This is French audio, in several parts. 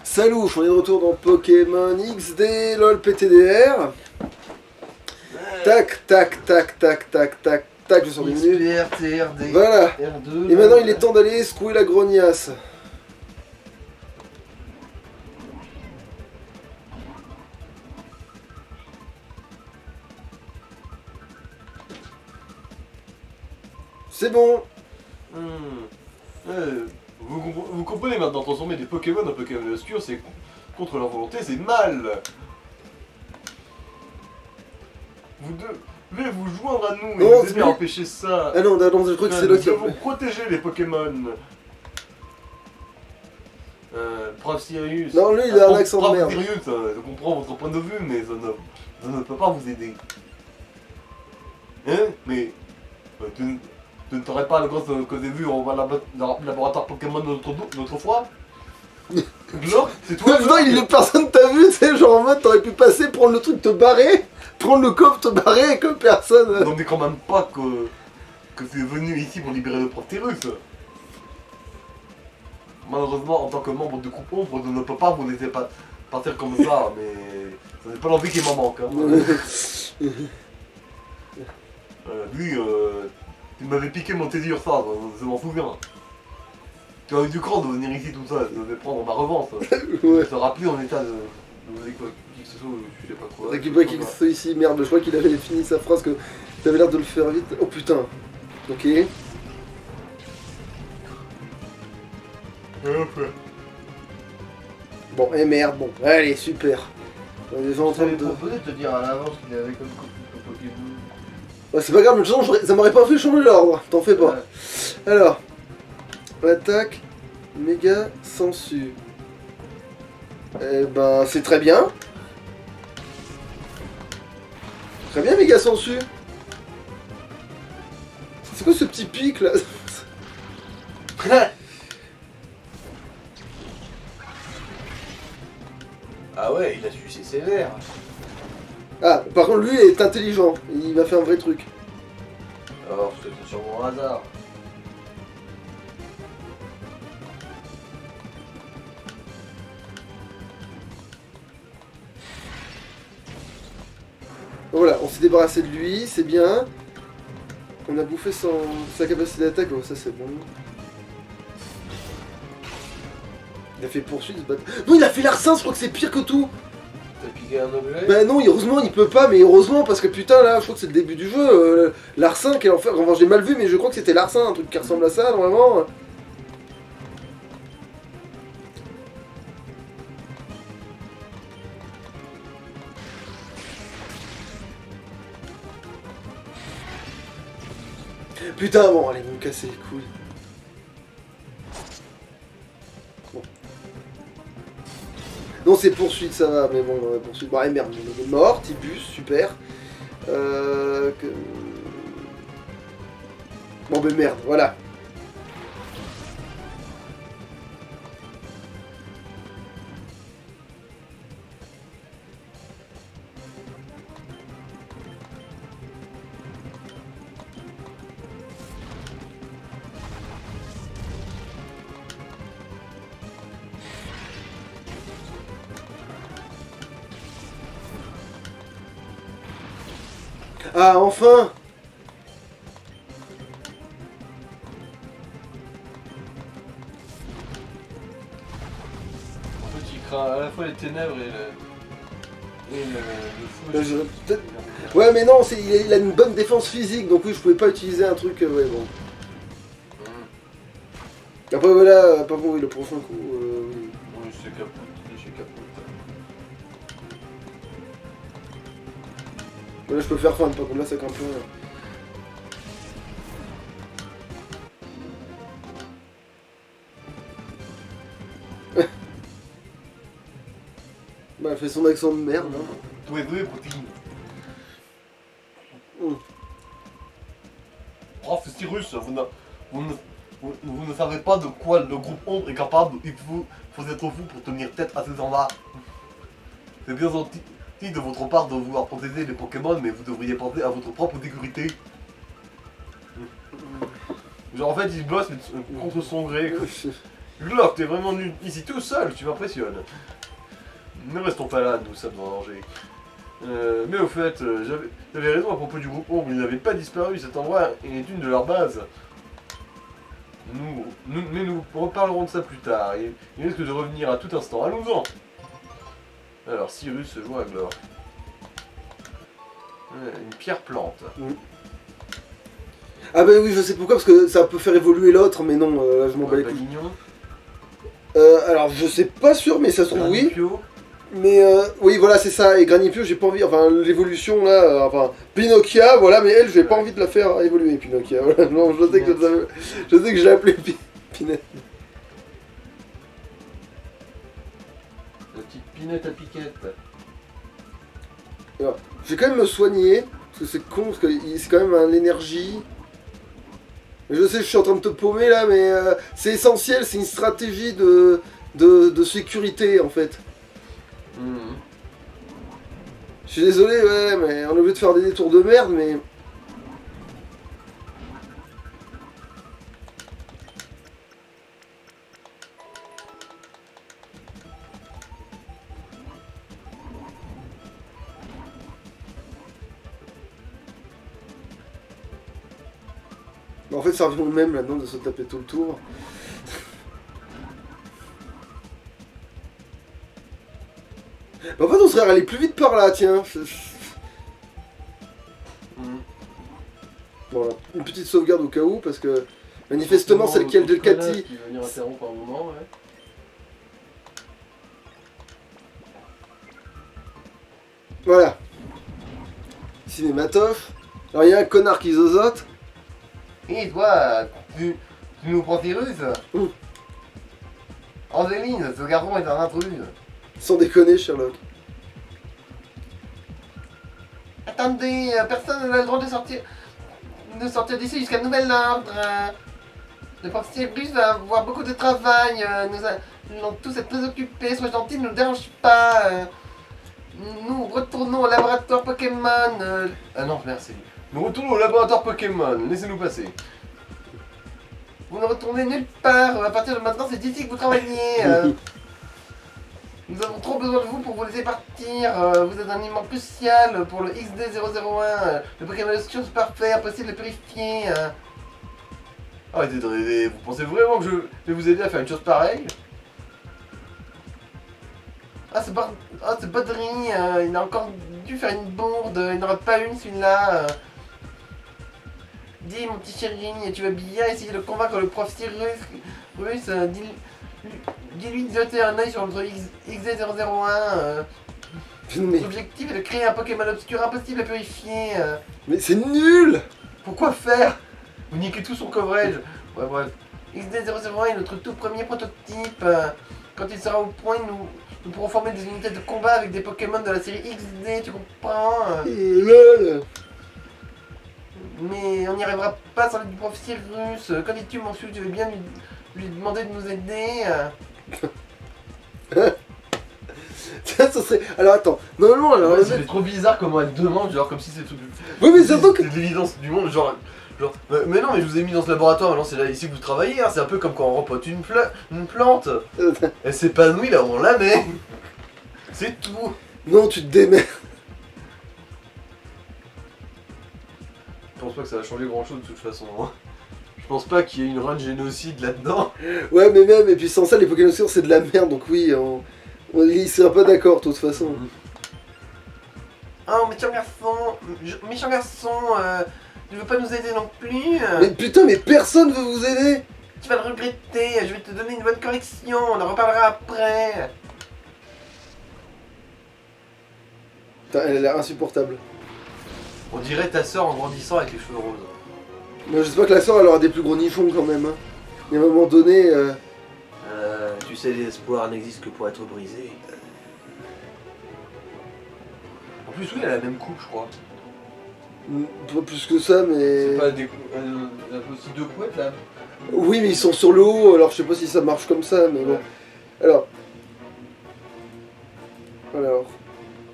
Salut, on est de retour dans Pokémon XD, lol PTDR. Tac, tac, tac, tac, tac, tac, tac, je sors des menus. XPR, TRD, Voilà. R2. Et maintenant il est temps d'aller secouer la grognasse. C'est bon. Vous comprenez maintenant, transformer des Pokémon en Pokémon obscurs, c'est contre leur volonté, c'est mal. Vous devez vous joindre à nous et Non, nous c'est aider à plus- empêcher ça. Ah non, je crois que c'est Nous l'autre qui a devons protéger les Pokémon. Prof Sirius. Non, lui, il a un accent de Prof merde. Sirius, je comprends votre point de vue, mais ça ne peut pas vous aider. Hein? Mais tu ne t'aurais pas le gosse que j'ai vu dans le laboratoire Pokémon l'autre fois? Glor, c'est toi? Non, personne t'a vu, tu sais, genre en mode t'aurais pu passer, prendre le truc, te barrer, prendre le coffre, te barrer, et que personne. Non mais quand même pas que tu es venu ici pour libérer le prof Tyrus. Malheureusement, en tant que membre du groupe Ombre, je ne peux pas vous laisser partir comme ça, mais ce n'est pas l'envie qui m'en manque. Hein. Lui, tu m'avais piqué mon Teddy Ursa, je m'en souviens. Tu as eu du cran de venir ici tout ça, je devais prendre ma revanche. Ouais. Je te rappelais en état de qui que ce soit, je sais pas quoi. Récupère qui que ce soit ici, merde, je crois qu'il avait fini sa phrase, que t'avais l'air de le faire vite. Oh putain. Ok. Bon, et merde, bon, allez, super. On est déjà en train J'avais de... proposé de te dire à l'avance qu'il avait comme Pokémon. Ouais, c'est pas grave, mais de toute façon, ça m'aurait pas fait changer l'ordre, t'en fais pas. Ouais. Alors, attaque, méga, sensu. Eh ben, c'est très bien. Très bien, méga sensu. C'est quoi ce petit pic là? Ah ouais, il a su, c'est sévère. Ah, par contre, lui est intelligent. Il va faire un vrai truc. Alors, c'est sûrement un hasard. Voilà, on s'est débarrassé de lui, c'est bien. On a bouffé sa capacité d'attaque, oh, ça c'est bon. Il a fait poursuite, se battre. Non, il a fait larcin, je crois que c'est pire que tout. T'as piqué un objet? Bah non, heureusement il peut pas, mais heureusement parce que putain là, je crois que c'est le début du jeu. Larcin, quel enfer. Enfin, j'ai mal vu, mais je crois que c'était Larcin, un truc qui ressemble à ça, normalement. Putain, bon, allez, vous me cassez les couilles. Bon. Non, c'est poursuite, ça va, mais bon, poursuite. Bon, allez, merde, on est mort, Tibus, super. Bon, ben merde, voilà. Ah, enfin! En fait, il craint à la fois les ténèbres et le feu. Ben, peut-être- Ouais, mais non, il a une bonne défense physique, donc oui, je pouvais pas utiliser un truc. Ouais, bon. Après, voilà, par contre, oui, le prochain coup. Oui. Oui, c'est capote, c'est capote. Là, je peux faire fan, par contre, là, ça craint plus rien. Bah, elle fait son accent de merde. Hein. Tous les deux, protéines. Prof Cyrus, vous ne savez pas de quoi le groupe Ombre est capable. Il faut être fou pour tenir tête à ces gens-là. C'est bien gentil de votre part de vouloir protéger les Pokémon, mais vous devriez penser à votre propre sécurité. Genre en fait il bosse mais contre son gré. Quoi. Glorf, t'es vraiment nul ici tout seul, tu m'impressionnes. Ne restons pas là, nous sommes en danger. Mais au fait, j'avais raison à propos du groupe Ombre, ils n'avaient pas disparu, cet endroit est une de leurs bases. Mais nous reparlerons de ça plus tard, il risque de revenir à tout instant, allons-en. Alors, Cyrus se joint à Glorf. Une pierre plante. Ah bah oui, je sais pourquoi, parce que ça peut faire évoluer l'autre, mais non, là je m'en bats les couilles. Palignon. Alors je sais pas sûr, mais ça se trouve oui. Granipio. Mais oui, voilà, c'est ça. Et Granipio, j'ai pas envie. Enfin, l'évolution là. Enfin, Pinocchia, voilà, mais elle, j'ai pas envie de la faire évoluer, Pinocchia. Voilà, non, je sais que je l'ai appelée Pinette. La petite pinette à piquette. Alors, je vais quand même me soigner. Parce que c'est con, parce que c'est quand même un énergie. Je sais, je suis en train de te paumer là, mais c'est essentiel. C'est une stratégie de sécurité en fait. Je suis désolé, ouais, mais on est obligé de faire des détours de merde, mais... En fait, ça revient au même là-dedans de se taper tout le tour. En fait, on serait allé plus vite par là, tiens. Voilà, une petite sauvegarde au cas où, parce que manifestement, celle qui est de Cathy. Qui va venir interrompre un moment, ouais. Voilà. Cinématof. Alors, il y a un connard qui zozote. Et toi, tu nous prends Cyrus Mmh. Angéline, ce garçon est un intrus. Sans déconner, Sherlock. Attendez, personne n'a le droit de sortir d'ici jusqu'à nouvel ordre. Le professeur Cyrus va avoir beaucoup de travail. Nous allons tous être très occupés. Sois gentil, ne nous dérange pas. Nous retournons au laboratoire Pokémon. Ah non, merci. Nous retournons au laboratoire Pokémon, laissez-nous passer. Vous ne retournez nulle part. À partir de maintenant, c'est ici que vous travaillez. Nous avons trop besoin de vous pour vous laisser partir. Vous êtes un élément crucial pour le XD001. Le Pokémon de science parfait, impossible de purifier. Arrêtez de rêver, vous pensez vraiment que je vais vous aider à faire une chose pareille? Ah, ce Baudry, il a encore dû faire une bourde. Il n'en rate pas une, celui-là. Dis, mon petit chéri, tu vas bien essayer de convaincre le prof Cyrus. Dis-lui de jeter un œil sur notre XD001. Mais, L'objectif est de créer un Pokémon obscur impossible à purifier. mais c'est nul! Pourquoi faire? Vous niquez tout son coverage. Ouais, bref. XD001 est notre tout premier prototype. Quand il sera au point, nous pourrons former des unités de combat avec des Pokémon de la série XD, tu comprends? Lol! Mais on n'y arrivera pas sans l'aide du prof Cyrus. Qu'en dis-tu, mon tu veux bien lui demander de nous aider? Ça serait... Alors attends, normalement, alors... Ouais, c'est trop bizarre comment elle demande, genre comme si c'est tout. Oui, mais surtout que... C'est l'évidence du monde, genre. Mais non, mais je vous ai mis dans ce laboratoire, maintenant c'est là ici que vous travaillez, hein. C'est un peu comme quand on rempote une plante. Elle s'épanouit là où on la met. C'est tout. Non, tu te démerdes. Je pense pas que ça va changer grand chose de toute façon. Hein. Je pense pas qu'il y ait une run de génocide là-dedans. Ouais, mais même, et puis sans ça, les Pokémon c'est de la merde, donc oui, il serait pas d'accord, de toute façon. Oh, méchant garçon, tu veux pas nous aider non plus? Mais putain, mais personne veut vous aider! Tu vas le regretter, je vais te donner une bonne correction, on en reparlera après. Putain, elle a l'air insupportable. On dirait ta sœur en grandissant avec les cheveux roses. Mais j'espère que la sœur, elle aura des plus gros nichons quand même. Hein. Et à un moment donné... Tu sais, l'espoir n'existe que pour être brisé. En plus, oui, elle a la même coupe, je crois. Pas plus que ça, mais... C'est pas des elle a aussi deux couettes là. Oui, mais ils sont sur le haut, alors je sais pas si ça marche comme ça, mais bon. Alors...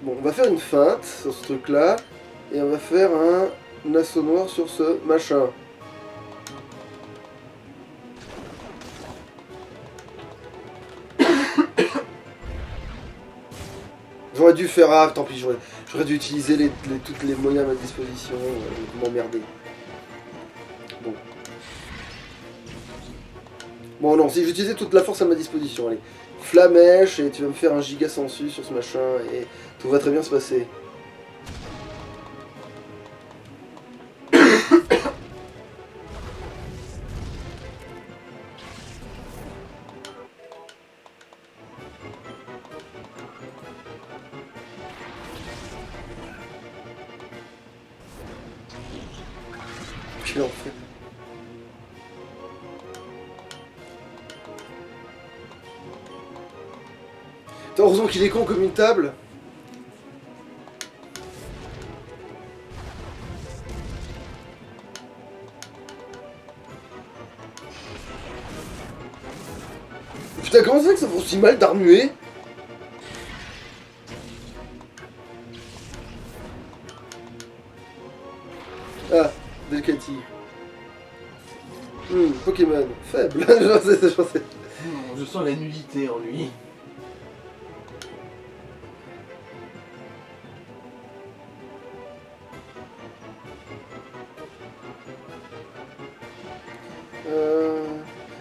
Bon, on va faire une feinte sur ce truc-là. Et on va faire un lasso noir sur ce machin. J'aurais dû faire... Ah, tant pis, j'aurais dû utiliser toutes les moyens à ma disposition pour m'emmerder. Bon. Bon, non, si j'utilisais toute la force à ma disposition, allez. Flamèche, et tu vas me faire un giga sensu sur ce machin, et tout va très bien se passer. Quel enfer. Heureusement qu'il est con comme une table. Putain, comment ça que ça fait aussi mal d'armuer? Ah, Delcati. Pokémon, faible. je sais. Je sens la nullité en lui.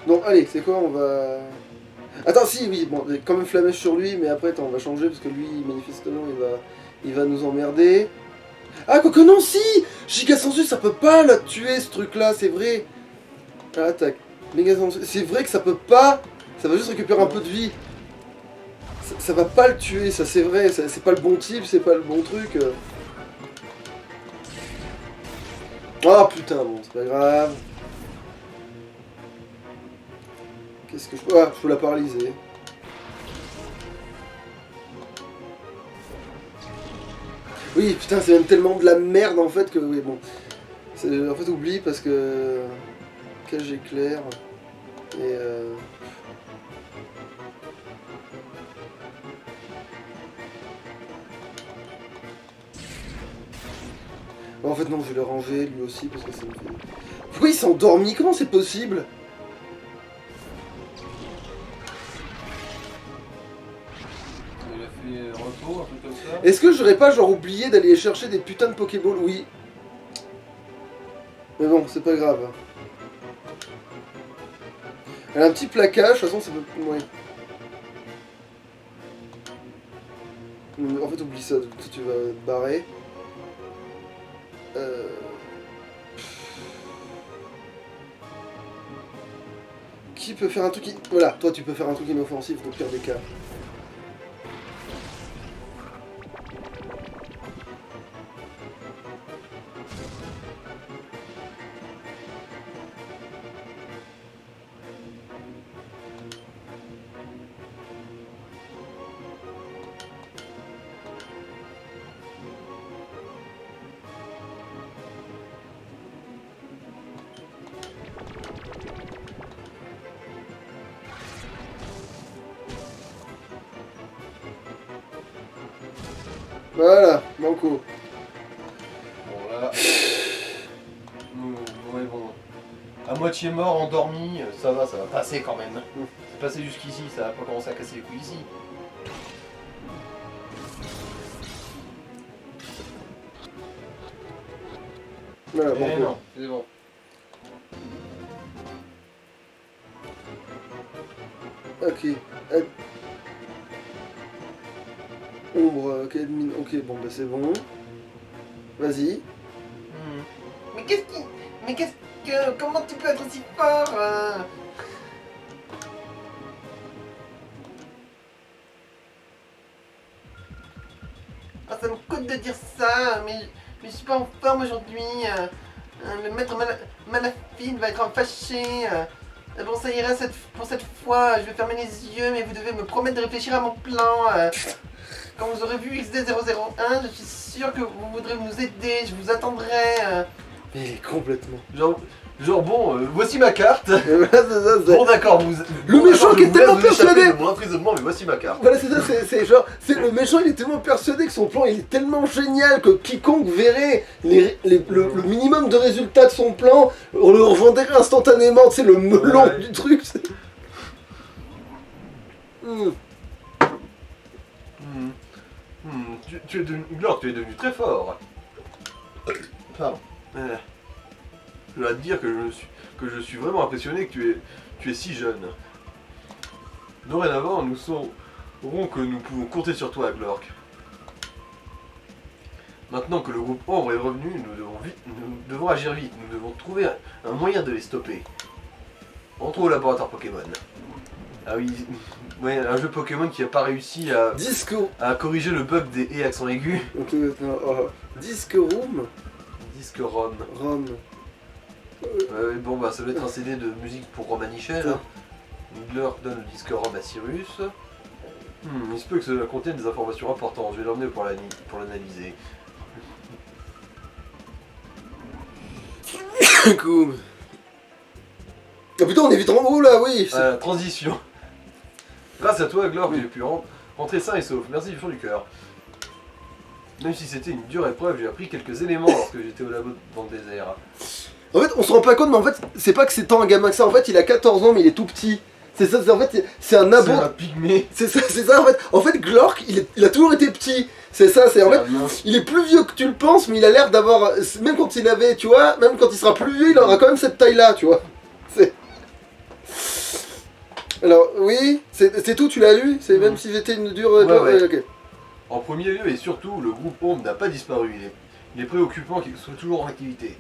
Non, allez, c'est quoi, on va... Attends, si, oui, bon, quand même flamèche sur lui, mais après, attends, on va changer, parce que lui, manifestement, il va nous emmerder. Ah, quoique non, si Giga Sensu, ça peut pas la tuer, ce truc-là, c'est vrai. Ah, attaque. Méga Sensu, c'est vrai que ça peut pas... Ça va juste récupérer un peu de vie. Ça va pas le tuer, ça c'est vrai, c'est pas le bon type, c'est pas le bon truc. Oh putain, bon, c'est pas grave. Qu'est-ce que je peux... Ah, je peux la paralyser. Oui, putain, c'est même tellement de la merde en fait que... Oui, bon. En fait, oublie parce que... Cage éclair... Et En fait non, je vais le ranger lui aussi parce que ça me fait... Pourquoi il s'est endormi? Comment c'est possible? Il a fait retour, un truc comme ça. Est-ce que j'aurais pas genre oublié d'aller chercher des putains de Pokéballs? Oui. Mais bon, c'est pas grave. Elle a un petit plaquage, de toute façon ça peut... Ouais. En fait oublie ça, tu vas te barrer. Qui peut faire un truc... Voilà, toi tu peux faire un truc inoffensif, au pire des cas. Voilà, banco. Bon là... Ouais bon... À moitié mort, endormi, ça va passer quand même. C'est passé jusqu'ici, ça va pas commencer à casser les couilles ici. Voilà, Eh banco. non, c'est bon. Ok. Ombre, ok, ok, bon bah c'est bon. Vas-y. Mais qu'est-ce qui... Mais qu'est-ce que... Comment tu peux être aussi fort Ah, ça me coûte de dire ça, mais je suis pas en forme aujourd'hui. Le maître Malafine va être fâché. Bon, ça ira pour cette fois. Je vais fermer les yeux, mais vous devez me promettre de réfléchir à mon plan. Quand vous aurez vu XD001, je suis sûr que vous voudrez nous aider. Je vous attendrai. Mais complètement. Genre bon, voici ma carte. Et voilà, c'est ça, c'est... Bon d'accord, vous... Le méchant qui est tellement persuadé. Mon emprisonnement, mais voici ma carte. Voilà, c'est ça, c'est genre... C'est le méchant, il est tellement persuadé que son plan, il est tellement génial que quiconque verrait le minimum de résultats de son plan, on le revendrait instantanément, tu sais, le melon Ouais. du truc. Tu es devenu... Glork, tu es devenu très fort. Pardon. Je dois te dire que je suis vraiment impressionné que tu es si jeune. Dorénavant, nous saurons que nous pouvons compter sur toi, Glork. Maintenant que le groupe Ombre est revenu, nous devons agir vite. Nous devons trouver un moyen de les stopper. Entrons au laboratoire Pokémon. Ah oui, ouais, un jeu Pokémon qui n'a pas réussi à corriger le bug des et accents aigus. Disque Room. Disque Rom. Bon bah ça doit être un CD de musique pour Romanichel. Hein. Glurk donne le disque Rom à Cyrus. Il se peut que cela contienne des informations importantes. Je vais l'emmener pour l'analyser. Cool. Ah putain, on est vite en haut là, oui. Transition. Grâce à toi, Glork, j'ai pu rentrer sain et sauf. Merci du fond du cœur. Même si c'était une dure épreuve, j'ai appris quelques éléments lorsque j'étais au labo dans le désert. En fait, on se rend pas compte, mais en fait, c'est pas que c'est tant un gamin que ça. En fait, il a 14 ans, mais il est tout petit. C'est ça, en fait, c'est un abo. C'est un pygmée. C'est ça, en fait. En fait, Glork, il a toujours été petit. C'est ça, en fait, il est plus vieux que tu le penses, mais il a l'air d'avoir, même quand il avait, tu vois, même quand il sera plus vieux, il aura quand même cette taille-là, tu vois. Alors, oui, c'est tout, tu l'as lu? C'est même si j'étais une dure... Ouais. Okay. En premier lieu, et surtout, le groupe Ombre n'a pas disparu. Il est préoccupant qu'il soit toujours en activité.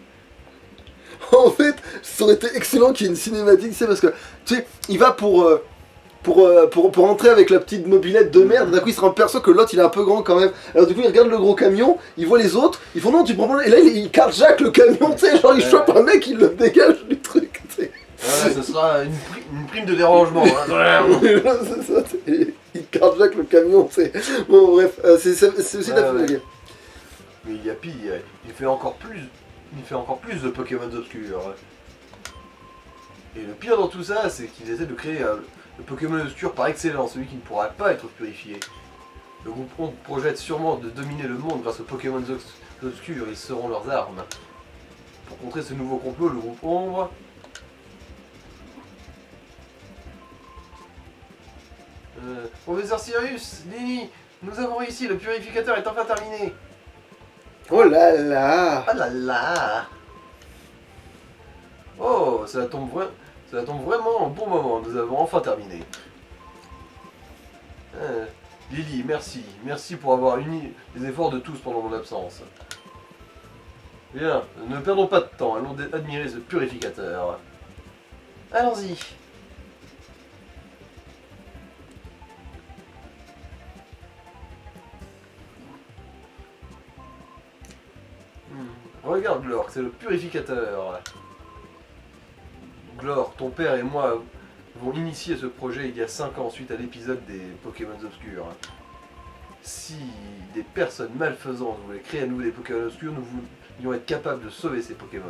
En fait, ça aurait été excellent qu'il y ait une cinématique, c'est parce que, tu sais, il va pour entrer avec la petite mobilette de merde, d'un coup il se rend perso que l'autre il est un peu grand quand même. Alors du coup il regarde le gros camion, il voit les autres, ils font non tu prends pas... Et là il carjack le camion, tu sais, genre il chope un mec, il le dégage du truc, tu sais. Ouais, ce sera une prime de dérangement. Hein. C'est ça, il carjack le camion, tu sais. Bon bref, c'est aussi ta famille. Mais il y a pire, il fait encore plus de Pokémon obscurs. Et le pire dans tout ça, c'est qu'ils essaient de créer le Pokémon obscur par excellence, celui qui ne pourra pas être purifié. Le groupe Ombre projette sûrement de dominer le monde grâce aux Pokémon obscurs, ils seront leurs armes. Pour contrer ce nouveau complot, le groupe Ombre... Professeur Cyrus, Lily, nous avons réussi, le purificateur est enfin terminé. Oh là là. Ah là là. Oh, ça tombe vraiment au bon moment, nous avons enfin terminé. Lily, merci. Merci pour avoir uni les efforts de tous pendant mon absence. Bien, ne perdons pas de temps, allons admirer ce purificateur. Allons-y. Regarde Glork, c'est le purificateur. Glork, ton père et moi vont initier ce projet il y a 5 ans suite à l'épisode des Pokémon obscurs. Si des personnes malfaisantes voulaient créer à nouveau des Pokémon obscurs, nous voulions être capables de sauver ces Pokémon.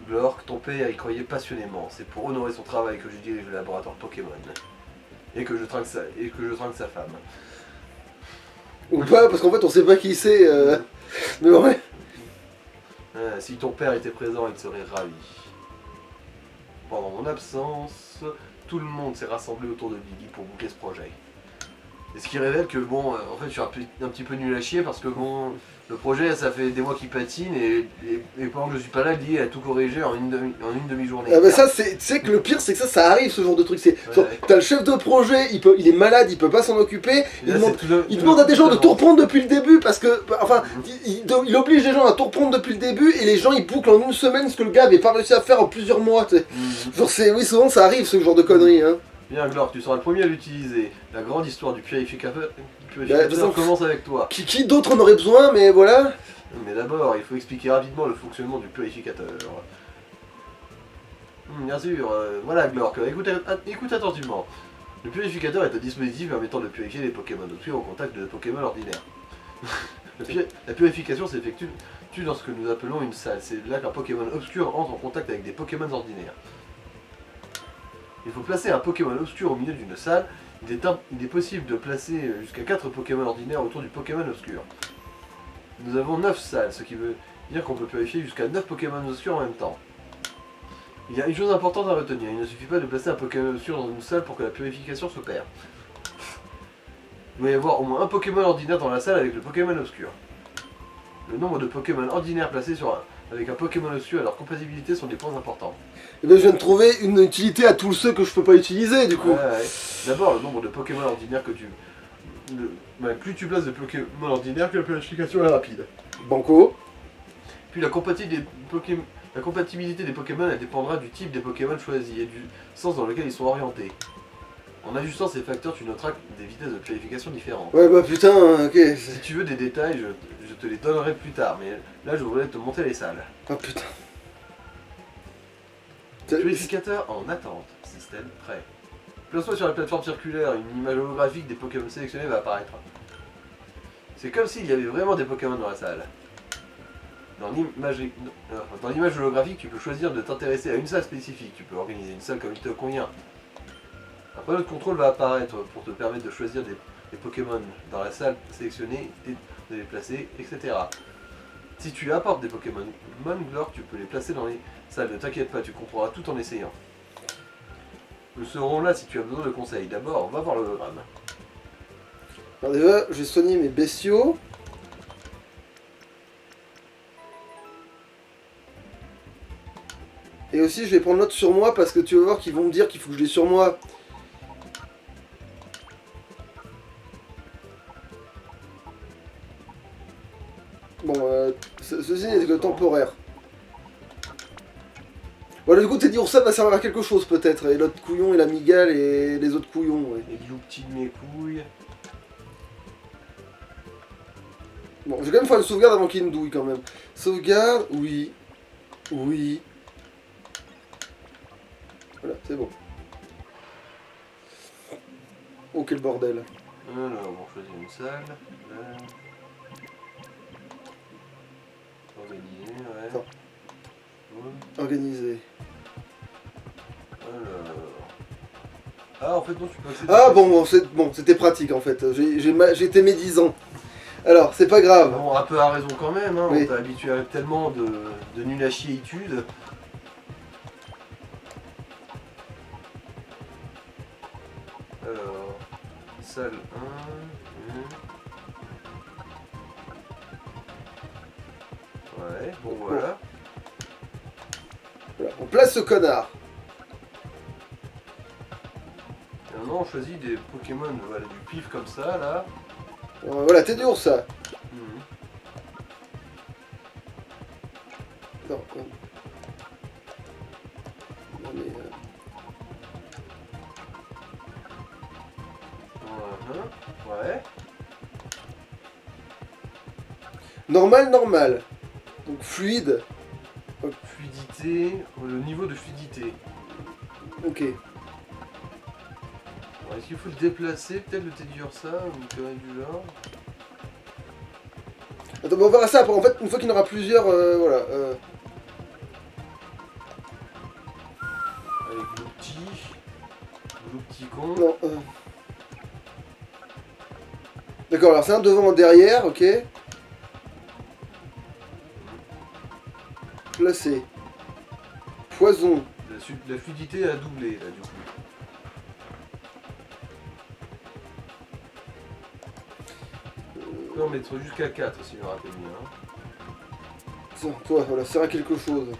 Glork, ton père y croyait passionnément. C'est pour honorer son travail que je dirige le laboratoire Pokémon. Et que je trinque sa femme. Ou pas, parce qu'en fait on sait pas qui c'est. Mais ouais. Si ton père était présent, il serait ravi. Pendant mon absence, tout le monde s'est rassemblé autour de Lily pour boucler ce projet. Et ce qui révèle que bon, en fait je suis un petit peu nul à chier parce que bon, le projet ça fait des mois qu'il patine et pendant que je suis pas là, Lily a tout corrigé en une demi-journée. Ah bah ça, tu sais que le pire c'est que ça arrive ce genre de truc. T'as le chef de projet, il est malade, il peut pas s'en occuper. Il demande à des gens de tout reprendre depuis le début parce que, enfin, il oblige les gens à tout reprendre depuis le début et les gens ils bouclent en une semaine ce que le gars avait pas réussi à faire en plusieurs mois. Genre oui, souvent ça arrive ce genre de conneries. Hein. Bien Glork, tu seras le premier à l'utiliser. La grande histoire du purificateur commence avec toi. Qui d'autre en aurait besoin, mais voilà. Mais d'abord, il faut expliquer rapidement le fonctionnement du purificateur. Bien sûr, voilà Glork, écoute attentivement. Le purificateur est un dispositif permettant de purifier les Pokémon obscurs au contact de Pokémon ordinaires. La purification s'effectue dans ce que nous appelons une salle. C'est là qu'un Pokémon obscur entre en contact avec des Pokémon ordinaires. Il faut placer un Pokémon obscur au milieu d'une salle. Il est possible de placer jusqu'à 4 Pokémon ordinaires autour du Pokémon obscur. Nous avons 9 salles, ce qui veut dire qu'on peut purifier jusqu'à 9 Pokémon obscurs en même temps. Il y a une chose importante à retenir, il ne suffit pas de placer un Pokémon obscur dans une salle pour que la purification s'opère. Il doit y avoir au moins un Pokémon ordinaire dans la salle avec le Pokémon obscur. Le nombre de Pokémon ordinaires placés avec un Pokémon obscur et leur compatibilité sont des points importants. Et bien je viens de trouver une utilité à tous ceux que je peux pas utiliser du coup. Ouais. D'abord, le nombre de Pokémon ordinaires que tu... plus tu places de Pokémon ordinaires, plus la planification est rapide. Banco. Puis la compatibilité des Pokémon, elle dépendra du type des Pokémon choisis et du sens dans lequel ils sont orientés. En ajustant ces facteurs, tu noteras des vitesses de planification différentes. Ouais bah putain, ok. Si tu veux des détails, je te les donnerai plus tard, mais là je voulais te montrer les salles. Oh putain. Purificateur en attente. Système prêt. Place-toi sur la plateforme circulaire, une image holographique des Pokémon sélectionnés va apparaître. C'est comme s'il y avait vraiment des Pokémon dans la salle. Dans l'image holographique, tu peux choisir de t'intéresser à une salle spécifique. Tu peux organiser une salle comme il te convient. Un panneau de contrôle va apparaître pour te permettre de choisir des Pokémon dans la salle sélectionnée, de les placer, etc. Si tu apportes des Pokémon Monglor, tu peux les placer dans les salles. Ne t'inquiète pas, tu comprendras tout en essayant. Nous serons là si tu as besoin de conseils. D'abord, va voir l'hologramme. Alors déjà, je vais soigner mes bestiaux. Et aussi, je vais prendre note sur moi parce que tu vas voir qu'ils vont me dire qu'il faut que je l'ai sur moi. Bon, ceci n'est que temporaire. Voilà, du coup, Teddy Ursa va servir à quelque chose peut-être. Et l'autre couillon et la migale et les autres couillons. Ouais. Les loups-petits de mes couilles. Bon, je vais quand même faire une sauvegarde avant qu'il y ait une douille quand même. Sauvegarde, oui. Oui. Voilà, c'est bon. Oh, quel bordel. Alors, on choisit une salle. Là. Organisé, ouais. Attends. Ouais. Organisé. Alors... Ah, en fait, non, tu peux accéder... Ah bon, c'était pratique en fait. J'ai été médisant. Alors, c'est pas grave. Bon, un peu à raison quand même, hein. Oui. On t'a habitué à tellement de nul à chier études. Alors, salle 1. Ouais, bon voilà. Voilà, on place ce connard. Et maintenant on choisit des Pokémon, voilà, du pif comme ça là. Voilà, Teddy Ursa. Mhm. Non, non mais... Ouais. Normal. Donc fluide. Fluidité, le niveau de fluidité. Ok. Alors, est-ce qu'il faut le déplacer, peut-être le Teddy Ursa ou une connerie du genre? Attends, on verra ça après. En fait, une fois qu'il y en aura plusieurs, voilà. Avec le petit con. Non. D'accord, alors c'est un devant, un derrière, ok. Placé. Poison. La fluidité a doublé là du coup. On peut en mettre jusqu'à 4 si je me rappelle bien. Tiens, toi, voilà, sert à quelque chose.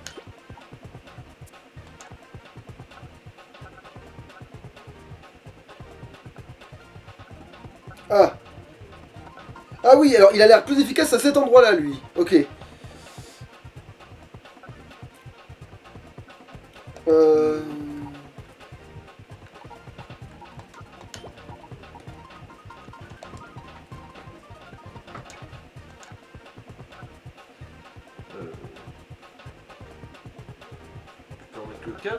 Ah. Ah oui, alors il a l'air plus efficace à cet endroit-là, lui. Ok. Tu peux en mettre que 4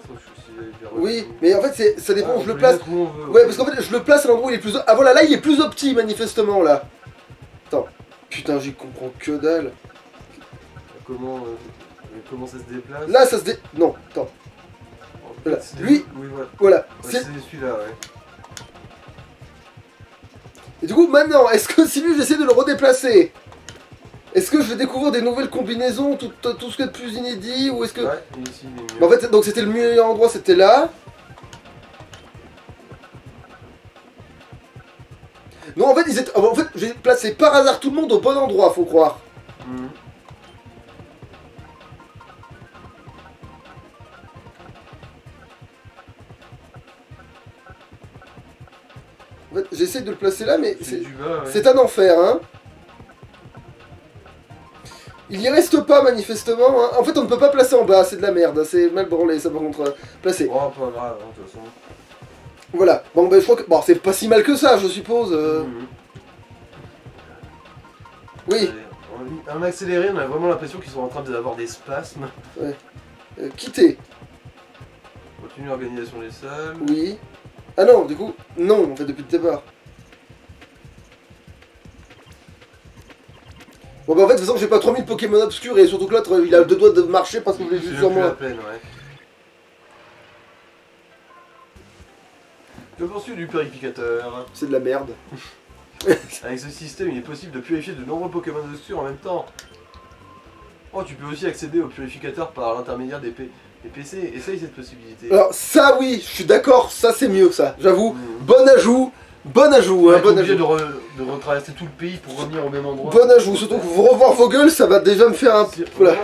Oui, mais en fait, ça dépend où je le place. Où on veut, Ouais, ok. parce qu'en fait, je le place à l'endroit où il est plus... Ah voilà, là, il est plus opti, manifestement, là. Attends. Putain, j'y comprends que dalle. Comment ça se déplace? Là, ça se dé... Non, attends. En fait, Voilà. c'est Lui, oui, voilà. voilà. Ouais, C'est... c'est celui-là, ouais. Et du coup, maintenant, est-ce que si lui, j'essaie de le redéplacer, est-ce que je vais découvrir des nouvelles combinaisons, tout ce qui est de plus inédit, ou est-ce que... Ouais, et ici, il est mieux. Bah, en fait, donc c'était le meilleur endroit, c'était là. Non, Bon, en fait, j'ai placé par hasard tout le monde au bon endroit, faut croire. Mhm. En fait, j'essaie de le placer là, mais C'est du bas, ouais. c'est un enfer, hein. Il y reste pas, manifestement. Hein. En fait, on ne peut pas placer en bas, c'est de la merde. C'est mal branlé, ça, par contre. Placer. Oh, pas grave, hein, de toute façon. Voilà. Bon, ben, je crois que... Bon, c'est pas si mal que ça, je suppose. Mhm. Oui. En accéléré, on a vraiment l'impression qu'ils sont en train d'avoir des spasmes. Quitter. Continue l'organisation des salles. Oui. Ah non, du coup, non, en fait, depuis le départ. Bon, bah, en fait, de toute façon, j'ai pas 3000 Pokémon obscurs et surtout que l'autre, il a 2 doigts de marcher parce que je l'ai vu C'est sur plus la moi. peine, ouais. Que penses-tu du purificateur? C'est de la merde. Avec ce système, il est possible de purifier de nombreux Pokémon obscurs en même temps. Oh, tu peux aussi accéder au purificateur par l'intermédiaire des PC. Essaye cette possibilité. Alors, ça, oui, je suis d'accord, ça, c'est mieux, ça, j'avoue. Mhm. Bon ajout, Ouais, hein, t'es bon obligé ajout. de retraverser tout le pays pour revenir au même endroit. Bon ajout, surtout que vous revoir vos gueules, ça va déjà me faire un... Si- Voilà.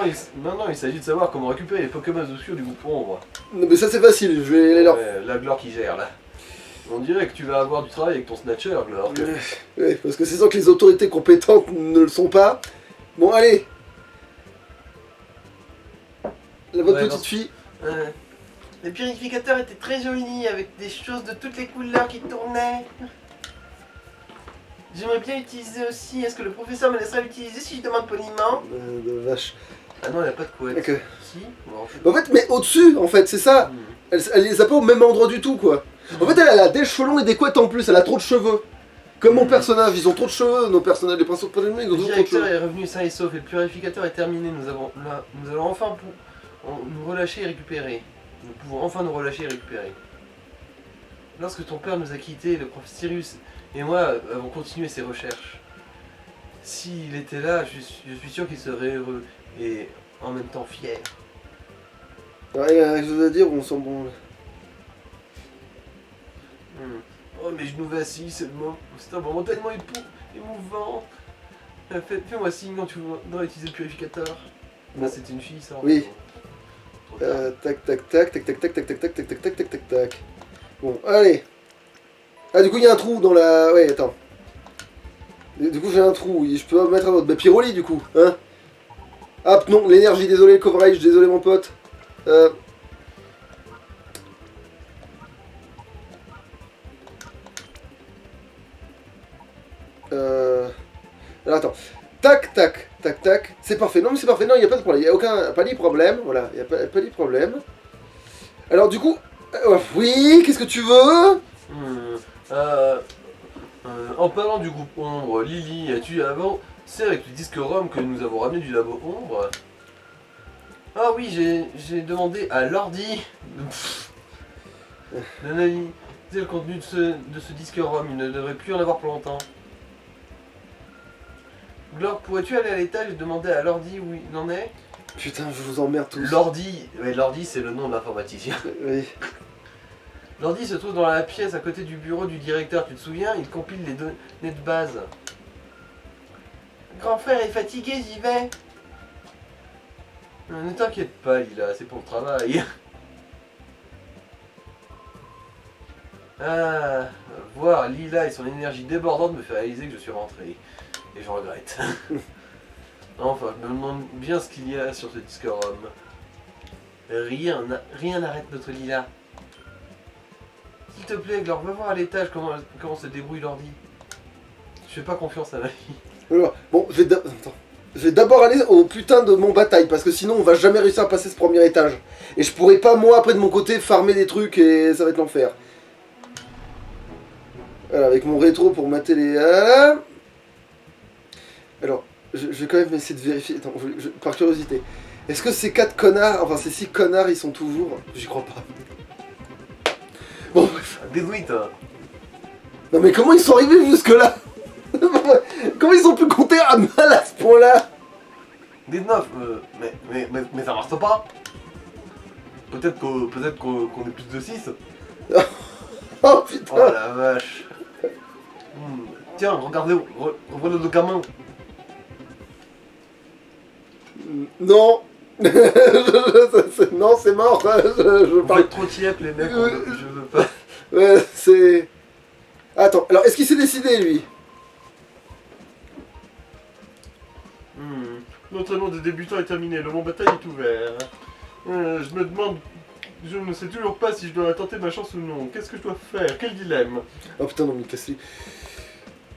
Maintenant, il s'agit de savoir comment récupérer les Pokémon obscurs du groupe Ombre. Non, mais ça, c'est facile, je vais aller leur... Ouais, la Glore qui gère, là. On dirait que tu vas avoir du travail avec ton Snatcher, Glore. Ouais, parce que c'est sûr que les autorités compétentes ne le sont pas. Bon, allez. Votre Ouais, petite non. fille. Le purificateur était très joli, avec des choses de toutes les couleurs qui tournaient. J'aimerais bien utiliser aussi. Est-ce que le professeur me laissera l'utiliser si je demande poliment? De vache. Ah non, il a pas de couette. Ok. Si bon, en fait... En fait, mais au-dessus, en fait, c'est ça. Hmm. Elle les a pas au même endroit du tout, quoi. En fait, elle a des cheveux longs et des couettes en plus, elle a trop de cheveux. Comme mon personnage, ils ont trop de cheveux, nos personnages, les principaux ils ont Le trop de directeur cheveux. est revenu sain et sauf et le purificateur est terminé. Nous allons enfin nous relâcher et récupérer. Nous pouvons enfin nous relâcher et récupérer. Lorsque ton père nous a quittés, le prof Sirius et moi avons continué ses recherches. S'il était là, je suis sûr qu'il serait heureux et en même temps fier. Ouais, il y a quelque chose à dire, on s'en branle. Oh, mes genoux vacillent, c'est un moment tellement émouvant. Fais-moi signe quand tu voudras utiliser le purificateur. Bon. Ah, c'était une fille, ça. Oui. Trop tard. Tac, tac, tac, tac, tac, tac, tac, tac, tac, tac, tac, tac, tac, tac, tac. Bon, allez. Ah, du coup, il y a un trou dans la... Ouais, attends. Du coup, j'ai un trou, je peux mettre un autre. Bah, Pyroli, du coup, hein. Hop, non, l'énergie, désolé, le coverage, désolé, mon pote. Alors, attends. Tac, tac, tac, tac. C'est parfait. Non, mais c'est parfait. Non, il n'y a pas de problème. Il n'y a aucun... Pas de problème. Voilà, il n'y a pas de problème. Alors, du coup... oui, qu'est-ce que tu veux? En parlant du groupe Ombre, Lily, as-tu avancé avec le disque ROM que nous avons ramené du labo Ombre? Ah oui, j'ai demandé à l'ordi d'analyser le contenu de ce disque ROM. Il ne devrait plus en avoir pour longtemps. Glore, pourrais-tu aller à l'étage et demander à l'ordi où il en est? Putain, je vous emmerde tous. L'ordi, ouais, l'ordi c'est le nom de l'informaticien. Oui. L'ordi se trouve dans la pièce à côté du bureau du directeur, tu te souviens? Il compile les données de base. Grand frère est fatigué, j'y vais. Ne t'inquiète pas, Lila, c'est pour le travail. Ah, voir Lila et son énergie débordante me fait réaliser que je suis rentré. Et je regrette. Enfin, je me demande bien ce qu'il y a sur ce disque ROM. Rien n'arrête notre Lila. S'il te plaît, Glore, va voir à l'étage comment se débrouille l'ordi. Je fais pas confiance à ma fille. Alors, bon, je vais d'abord aller au putain de mon bataille, parce que sinon on va jamais réussir à passer ce premier étage. Et je pourrais pas, moi, après de mon côté, farmer des trucs et ça va être l'enfer. Voilà, avec mon rétro pour mater les... Alors, je vais quand même essayer de vérifier, attends, par curiosité. Est-ce que ces 4 connards, enfin ces 6 connards, ils sont toujours... J'y crois pas. Bon, bref. Désolé, toi. Non mais comment ils sont arrivés jusque là? Comment ils ont pu compter à mal à ce point-là? 19, mais ça marche pas. Peut-être qu'on est plus de 6. Oh putain. Oh la vache. Tiens, regardez, revoilà le gamin. Non. Non, c'est mort. Je Vous parle. êtes trop tiep les mecs, je veux pas. Ouais, c'est. Attends, alors est-ce qu'il s'est décidé lui? L'entraînement des débutants est terminé, le mont bataille est ouvert. Je me demande... Je ne sais toujours pas si je dois tenter ma chance ou non. Qu'est-ce que je dois faire? Quel dilemme? Oh putain, non, mais casse-les.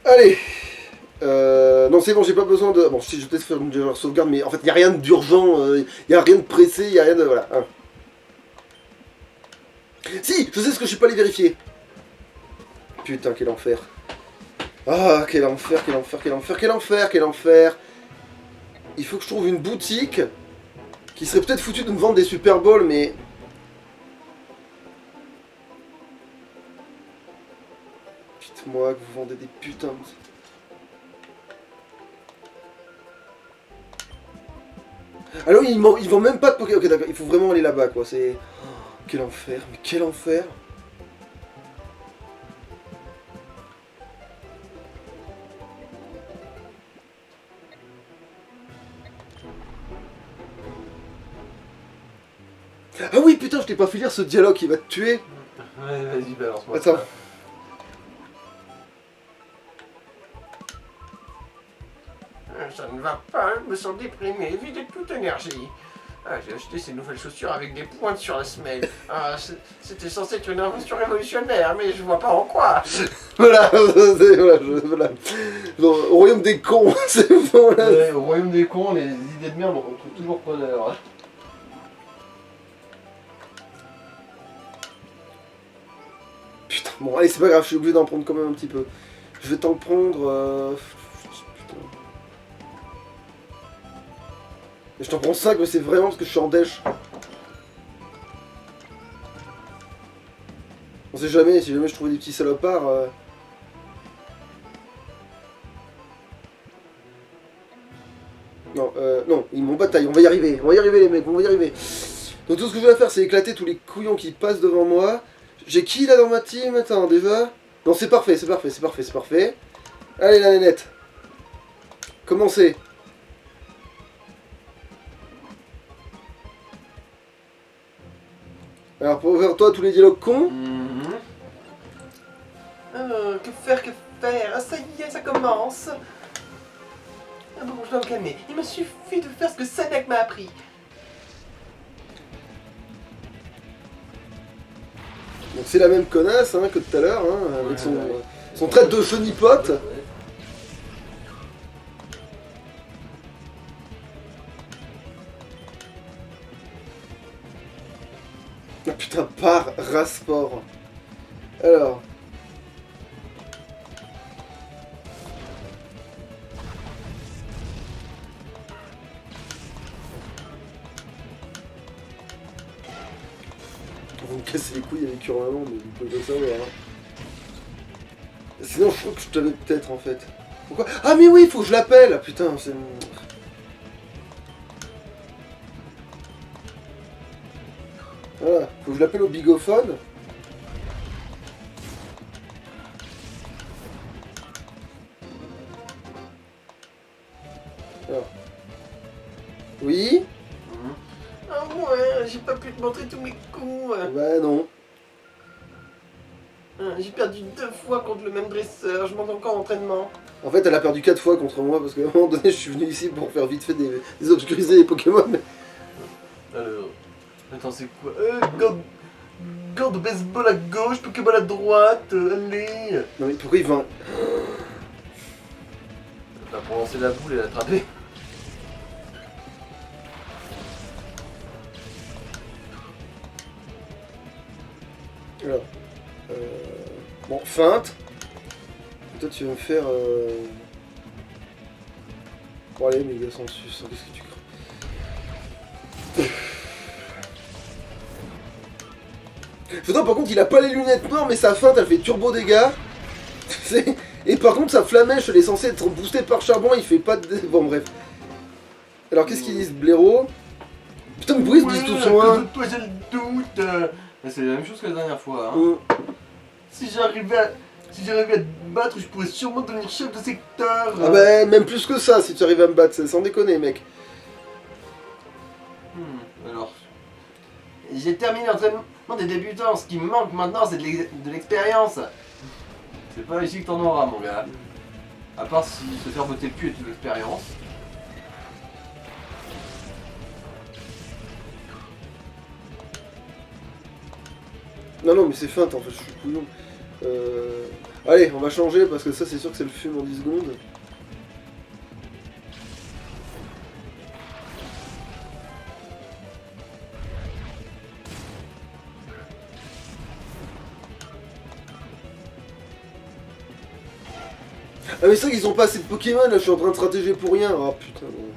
Allez. Non, c'est bon, j'ai pas besoin de. Bon, si je teste faire une sauvegarde, mais en fait, il y a rien d'urgent, il y a rien de pressé, il y a rien de. Voilà. Hein. Si, je sais ce que je suis pas allé vérifier. Putain, quel enfer. Ah, quel enfer, quel enfer, quel enfer, quel enfer, quel enfer. Il faut que je trouve une boutique qui serait peut-être foutue de me vendre des Super Balls, mais... Dites-moi que vous vendez des putains de... Alors oui, ils vendent même pas de Pokémon. Ok, d'accord, il faut vraiment aller là-bas, quoi. C'est... Oh, quel enfer, mais quel enfer. Ah oui, putain, je t'ai pas fait lire ce dialogue, il va te tuer. Ouais, vas-y, balance-moi. Attends. Ça. Ça ne va pas, je me sens déprimé, vidé de toute énergie. Ah, j'ai acheté ces nouvelles chaussures avec des pointes sur la semelle. Ah, c'était censé être une invention révolutionnaire, mais je vois pas en quoi. Voilà, voilà. Bon, au royaume des cons, c'est bon là. Ouais, au royaume des cons, les idées de merde, on retrouve toujours preneur. Putain, bon, allez, c'est pas grave, je suis obligé d'en prendre quand même un petit peu. Je vais t'en prendre. Putain. Je t'en prends 5, mais c'est vraiment parce que je suis en dèche. On sait jamais, si jamais je trouvais des petits salopards. Non, non, ils m'ont bataille, on va y arriver les mecs, on va y arriver. Donc tout ce que je vais faire, c'est éclater tous les couillons qui passent devant moi. J'ai qui là dans ma team? Attends, déjà. Non, c'est parfait, c'est parfait, c'est parfait, c'est parfait. Allez, la nénette. Commencez. Alors, pour ouvrir toi tous les dialogues cons. Que faire, que faire? Ah, ça y est, ça commence. Ah bon, je dois me calmer. Il me suffit de faire ce que Sadek m'a appris. Donc c'est la même connasse hein, que tout à l'heure, hein, avec son trait de chenipote. Ah putain, par Rasport. Alors. Vous me cassez les couilles avec Urmaman, mais vous pouvez pas savoir. Hein. Sinon, je crois que je t'avais peut-être en fait. Pourquoi? Ah, mais oui, il faut que je l'appelle! Putain, c'est. Voilà, faut que je l'appelle au bigophone. Alors. Oui? Ah ouais, j'ai pas pu te montrer tous mes coups. Bah non. J'ai perdu 2 fois contre le même dresseur, je monte encore en entraînement. En fait, elle a perdu 4 fois contre moi parce qu'à un moment donné, je suis venu ici pour faire vite fait des obscuriser les Pokémon. Mais... Alors. Attends, c'est quoi? Gant de baseball à gauche, Pokéball à droite, allez! Non, mais pourquoi il va. T'as pour lancer la boule et l'attraper. Alors. Bon, feinte. Et toi, tu vas me faire. Bon, allez, méga sensus, qu'est-ce que tu crois? Putain, par contre, il a pas les lunettes noires, mais sa feinte, elle fait turbo dégâts. Et par contre, sa flamèche, elle est censée être boostée par charbon, il fait pas de. Bon, bref. Alors, qu'est-ce qu'ils disent, blaireau? Putain, mais pourquoi ils se disent tous en un? Toi, j'ai le doute. Mais c'est la même chose que la dernière fois. Hein. Si j'arrivais à... Si j'arrivais à te battre, je pourrais sûrement devenir chef de secteur. Ah bah, même plus que ça, si tu arrives à me battre, sans déconner, mec. Alors, j'ai terminé l'entraînement des débutants. Ce qui me manque maintenant, c'est de l'expérience. C'est pas ici que t'en auras, mon gars. À part si se faire botter le cul est une expérience. Non, non, mais c'est feinte, en fait, je suis couillon. Allez, on va changer, parce que ça, c'est sûr que c'est le fume en 10 secondes. Ah mais c'est vrai qu'ils ont pas assez de Pokémon, là je suis en train de stratéger pour rien. Ah putain. Non.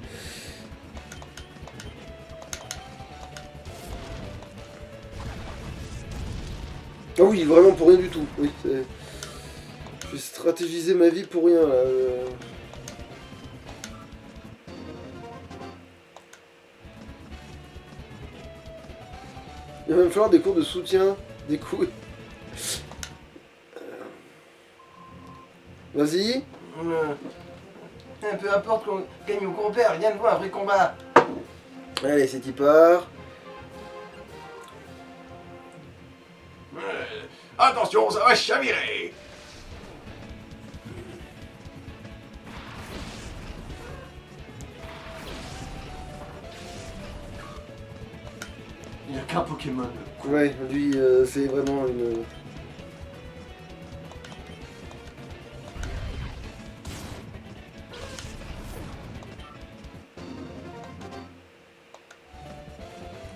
Ah oui, vraiment pour rien du tout. Oui, je vais stratégiser ma vie pour rien là. Il va même falloir des cours de soutien, des coups. Vas-y. Peu importe qu'on gagne ou qu'on perd, rien de voir un vrai combat. Allez, c'est qui part. Attention, ça va chavirer. Il n'y a qu'un Pokémon. Ouais, lui, c'est vraiment une...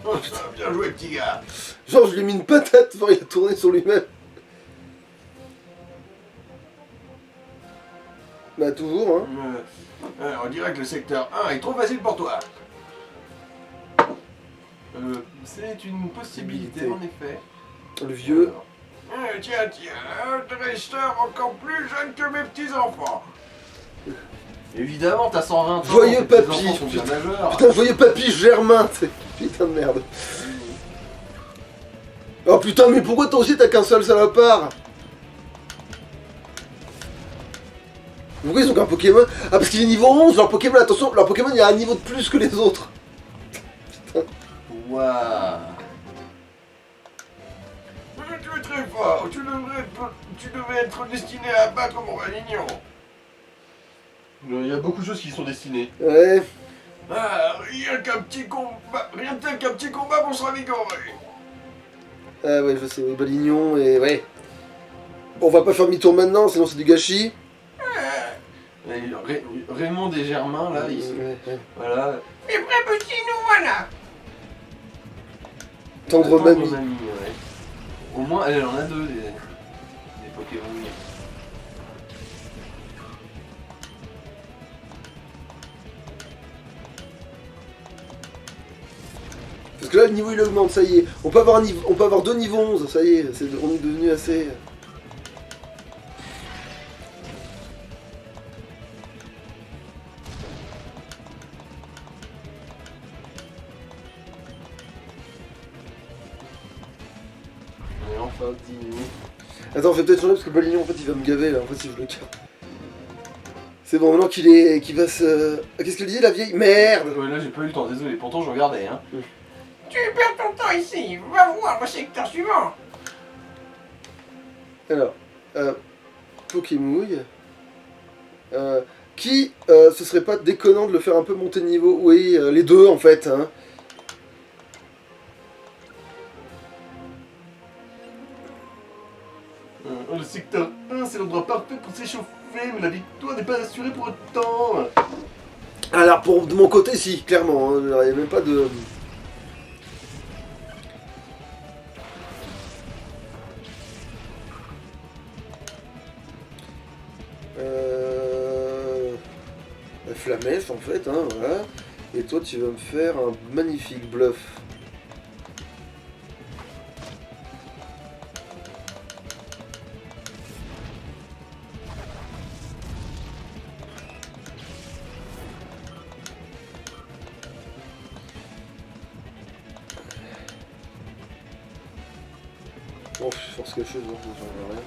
Oh, putain, bien joué, petit gars. Genre, je lui ai mis une patate, enfin, il a tourné sur lui-même. Bah, toujours, hein. On dirait que le secteur 1 est trop facile pour toi. C'est une possibilité, en effet. Le vieux. Tiens, un dresseur encore plus jeune que mes petits-enfants. Évidemment, t'as 120 ans. Joyeux tes papy, enfants sont bien putain. majeurs. Putain, joyeux papy Germain, t'sais. Putain de merde. Oh putain, mais pourquoi toi aussi t'as qu'un seul salopard? Pourquoi ils ont qu'un Pokémon? Ah, parce qu'il est niveau 11, leur Pokémon, attention, leur Pokémon il a un niveau de plus que les autres. Waouh. Tu es très fort. Tu devais être destiné à battre mon Valignon. Il y a beaucoup de choses qui sont destinées. Ouais. Ah, rien qu'un petit combat, rien tel qu'un petit combat pour se ravigorer. Ah ouais, je sais, oui, Balignon et ouais. Bon, on va pas faire demi-tour maintenant, sinon c'est du gâchis. Raymond et Germain, là, ils sont... Ouais. Voilà. Et vrai petit, nous voilà. Tendre Attends, mamie. mon ami, ouais. Au moins, elle en a deux, des Pokémon. Parce que là, le niveau il augmente, ça y est. On peut avoir, on peut avoir 2 niveaux 11, ça y est. On est devenu assez... On est enfin 10 minutes. Attends, je vais peut-être changer parce que Balignon, en fait, il va me gaver, là, en fait, si je le carte. C'est bon, maintenant qu'il va se... Ah, qu'est-ce qu'elle dit, la vieille? Merde. Ouais, là, j'ai pas eu le temps, désolé. Pourtant, je regardais, hein. Tu perds ton temps ici. Va voir le secteur suivant. Alors, Pokémouille. Ce serait pas déconnant de le faire un peu monter de niveau? Oui, les deux, en fait, hein. Le secteur 1, c'est l'endroit parfait pour s'échauffer, mais la victoire n'est pas assurée pour autant. Alors, de mon côté, si, clairement, hein, il n'y a même pas de... La flamèche, en fait, hein, voilà. Et toi, tu vas me faire un magnifique bluff. Bon, force quelque chose, non, j'en ai rien.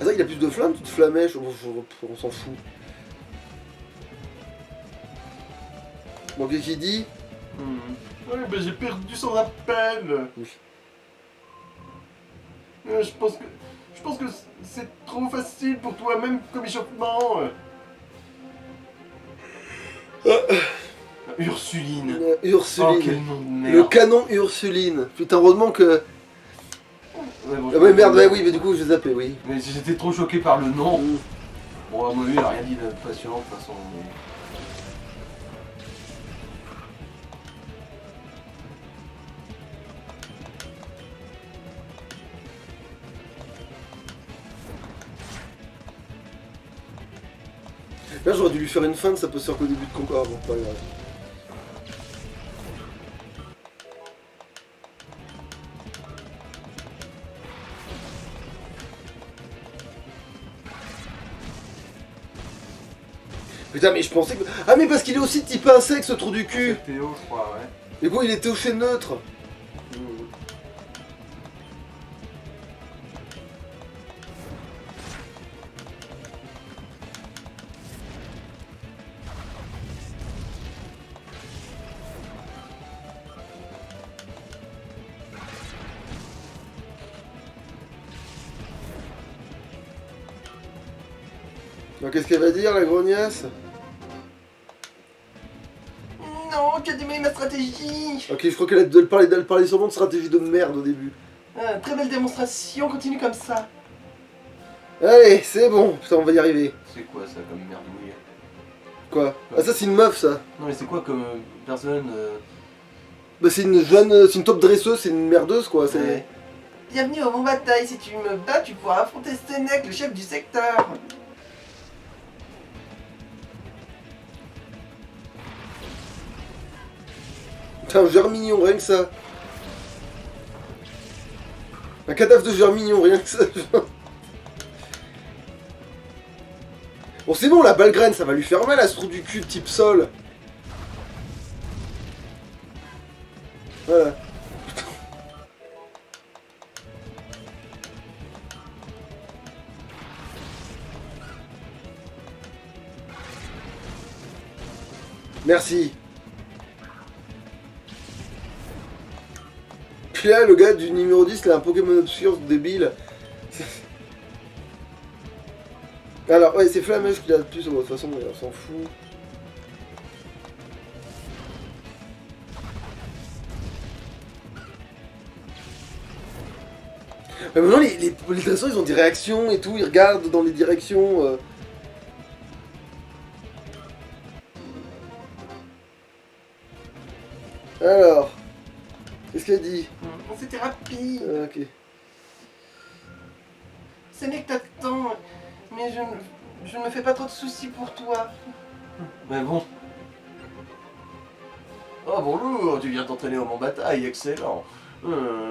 Attends, il a plus de flammes, toute flamèche, on s'en fout. Bon, qu'est-ce qu'il dit? Oui, ben j'ai perdu son appel. Oui. Je pense que c'est trop facile pour toi, même comme échauffement. Ursuline. Oh, Ursuline. quel nom de merde. Le canon Ursuline. Putain, heureusement que... Ouais, bon, Ah ouais, merde, ouais, oui, mais du coup, j'ai zappé, oui. Mais j'étais trop choqué par le nom. Mm. Bon, à mon avis, il a rien dit de passionnant de toute façon. Mais... Là, j'aurais dû lui faire une feinte, ça peut se faire qu'au début de combat. Bon, pas grave. Putain, mais je pensais que... Ah, mais parce qu'il est aussi type insecte, ce trou du cul. C'est Théo, je crois, ouais. Mais bon, il était au chez neutre. Donc, qu'est-ce qu'elle va dire, la grognasse? Non, tu as démêlé ma stratégie. Ok, je crois qu'elle a parlé sûrement de stratégie de merde au début. Très belle démonstration, continue comme ça. Allez, c'est bon. Putain, on va y arriver. C'est quoi ça comme merdouille? Quoi? Ah, ça, c'est une meuf, ça. Non, mais c'est quoi comme personne Bah, c'est une jeune... c'est une top dresseuse, c'est une merdeuse, quoi. C'est... Ouais. Bienvenue au Mont Bataille, si tu me bats, tu pourras affronter Stenek, le chef du secteur. Putain, un germignon, rien que ça. Un cadavre de germignon, rien que ça. Bon, c'est bon, la balle graine, ça va lui faire mal à ce trou du cul type sol. Voilà. Merci. Puis là, le gars du numéro 10, il a un Pokémon obscur débile. Alors, ouais, c'est Flamèche qu'il a le plus, de toute façon, mais on s'en fout. Mais maintenant, les dresseurs, ils ont des réactions et tout, ils regardent dans les directions. Alors, qu'est-ce qu'elle dit? C'était rapide. Ok. Stenek t'attend, mais je ne me fais pas trop de soucis pour toi. Mais bon. Oh bonjour, tu viens t'entraîner au Mont Bataille, excellent.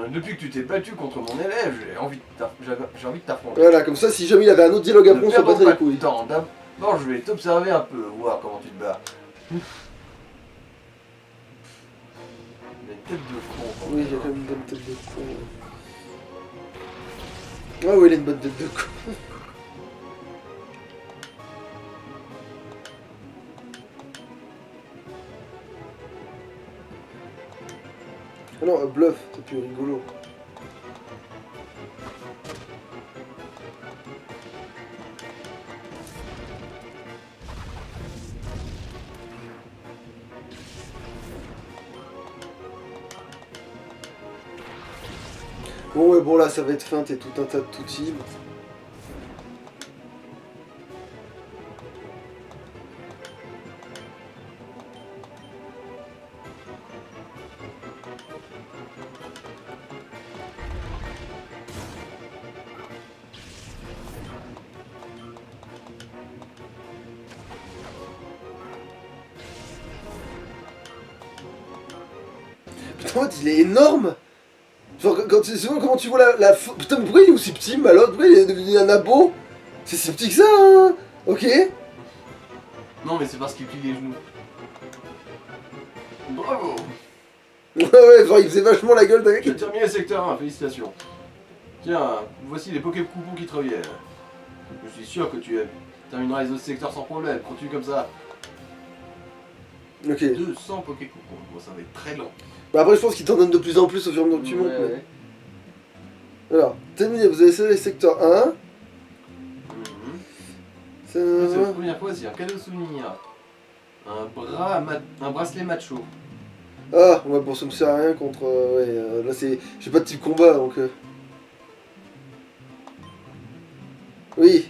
Depuis que tu t'es battu contre mon élève, j'ai envie de t'affronter. Voilà, comme ça, si jamais il avait un autre dialogue après, on se battrait les couilles. Temps. D'abord, je vais t'observer un peu, voir comment tu te bats. Mais tête de con. quand Oui, même. il a quand même une bonne tête de con. Ah oui, il a une bonne tête de con. Ah non, bluff, c'est plus rigolo. Bon ouais, bon là ça va être feinte et tout un tas de toutines. Putain, en fait, il est énorme. Genre, c'est souvent comment tu vois Putain, mais pourquoi il est aussi petit, Malotte? Pourquoi il est devenu un abo? C'est si petit que ça, hein? Ok. Non, mais c'est parce qu'il plie les genoux. Bravo. Ouais, genre il faisait vachement la gueule d'un gars Tu qui... as terminé le secteur 1, félicitations. Tiens, voici les Pokécoupons qui te reviennent. Je suis sûr que tu termineras les autres secteurs sans problème. Continue comme ça. Ok. 200 Pokécoupons. Bon, ça va être très long. Bah après, je pense qu'il t'en donne de plus en plus au fur et à mesure que tu montes. Ouais. Mais... Alors, terminé, vous avez essayé secteur 1. Mhm. C'est... C'est la première fois, c'est un cadeau souvenir. Un bracelet macho. Ah, ouais, bon, ça me sert à rien contre... là, c'est... J'ai pas de type combat, donc... Oui.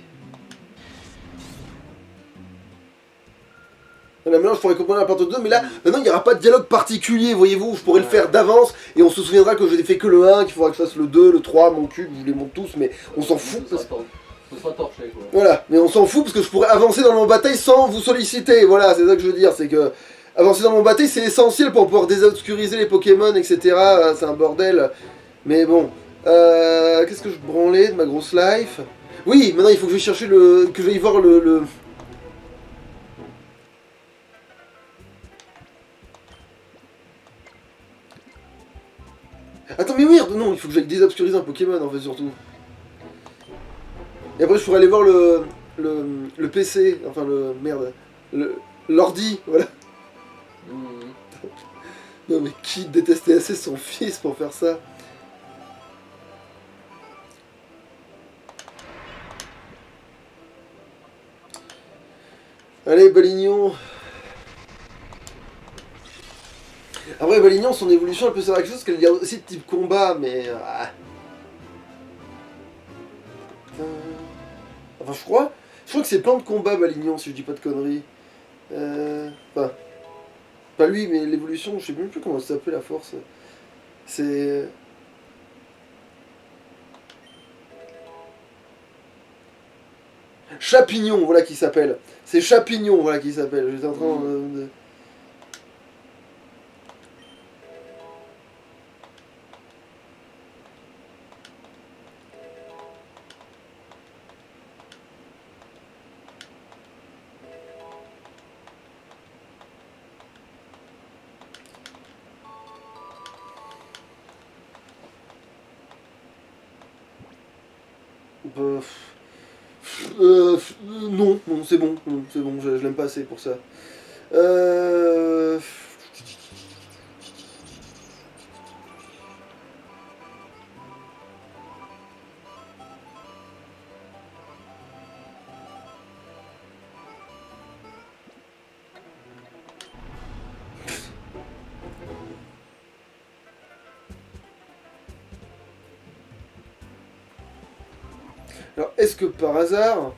Voilà, maintenant, je pourrais comprendre la partie 2, mais là, maintenant, il n'y aura pas de dialogue particulier, voyez-vous. Je pourrais le faire d'avance, et on se souviendra que je n'ai fait que le 1, qu'il faudra que je fasse le 2, le 3, mon cube, je vous les montre tous, mais on s'en fout. Ce sera torché quoi. Voilà, mais on s'en fout parce que je pourrais avancer dans mon bataille sans vous solliciter. Voilà, c'est ça que je veux dire, c'est que avancer dans mon bataille c'est essentiel pour pouvoir désobscuriser les Pokémon, etc. C'est un bordel. Mais bon, qu'est-ce que je branlais de ma grosse life? Oui, maintenant il faut que je vais chercher que je vais y voir le... Attends, mais merde, non, il faut que j'aille désobscuriser un Pokémon en fait surtout. Et après je pourrais aller voir le PC, enfin le... merde, l'ordi, voilà. Non mais qui détestait assez son fils pour faire ça? Allez, Balignon. Après, Balignon, son évolution, elle peut servir à quelque chose, parce qu'elle garde aussi de type combat, mais... Enfin, je crois que c'est plan de combat, Balignon, si je dis pas de conneries. Enfin... Pas lui, mais l'évolution, je sais même plus comment ça s'appelle, la force. C'est... Chapignon, voilà qui s'appelle. C'est Chapignon, voilà qui s'appelle. J'étais en train de... Non, c'est bon, je l'aime pas assez pour ça. Alors, est-ce que par hasard...